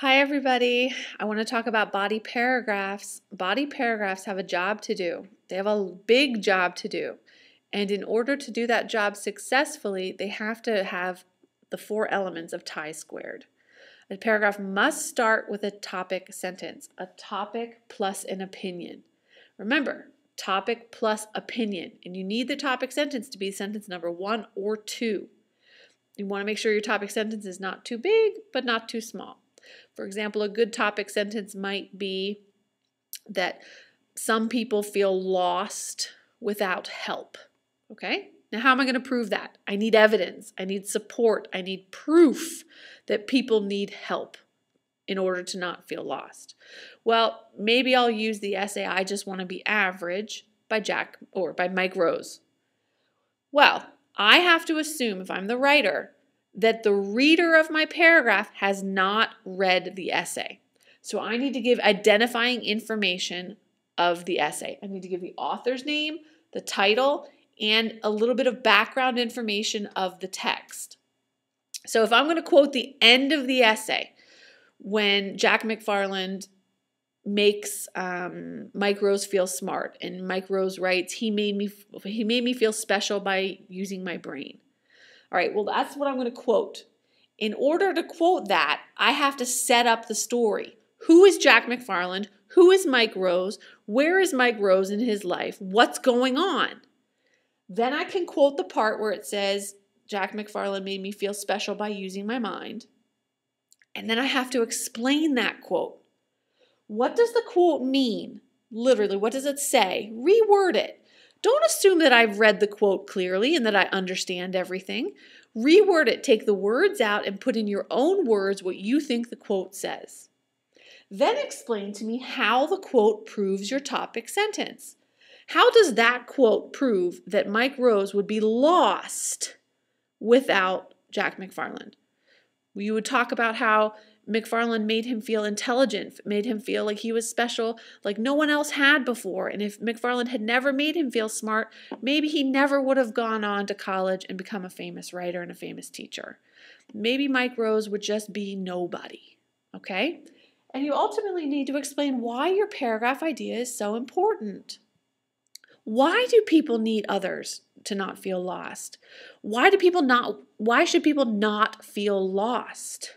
Hi, everybody. I want to talk about body paragraphs. Body paragraphs have a job to do. They have a big job to do. And in order to do that job successfully, they have to have the 4 elements of chi-squared. A paragraph must start with a topic sentence, a topic plus an opinion. Remember, topic plus opinion. And you need the topic sentence to be sentence number 1 or 2. You want to make sure your topic sentence is not too big, but not too small. For example, a good topic sentence might be that some people feel lost without help. Okay? Now, how am I going to prove that? I need evidence. I need support. I need proof that people need help in order to not feel lost. Well, maybe I'll use the essay "I Just Want to Be Average" by Mike Rose. Well, I have to assume, if I'm the writer, that the reader of my paragraph has not read the essay. So I need to give identifying information of the essay. I need to give the author's name, the title, and a little bit of background information of the text. So if I'm going to quote the end of the essay, when Jack McFarland makes Mike Rose feel smart, and Mike Rose writes, he made me feel special by using my brain. All right, well, that's what I'm going to quote. In order to quote that, I have to set up the story. Who is Jack McFarland? Who is Mike Rose? Where is Mike Rose in his life? What's going on? Then I can quote the part where it says, Jack McFarland made me feel special by using my mind. And then I have to explain that quote. What does the quote mean? Literally, what does it say? Reword it. Don't assume that I've read the quote clearly and that I understand everything. Reword it. Take the words out and put in your own words what you think the quote says. Then explain to me how the quote proves your topic sentence. How does that quote prove that Mike Rose would be lost without Jack McFarland? You would talk about how McFarland made him feel intelligent, made him feel like he was special, like no one else had before. And if McFarland had never made him feel smart, maybe he never would have gone on to college and become a famous writer and a famous teacher. Maybe Mike Rose would just be nobody, okay? And you ultimately need to explain why your paragraph idea is so important. Why do people need others to not feel lost? Why should people not feel lost?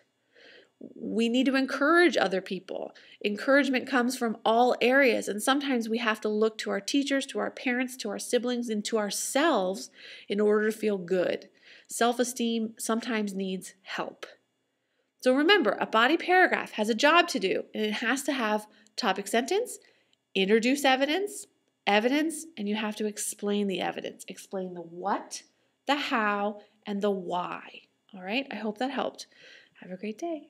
We need to encourage other people. Encouragement comes from all areas, and sometimes we have to look to our teachers, to our parents, to our siblings, and to ourselves in order to feel good. Self-esteem sometimes needs help. So remember, a body paragraph has a job to do, and it has to have topic sentence, introduce evidence, and you have to explain the evidence. Explain the what, the how, and the why. All right, I hope that helped. Have a great day.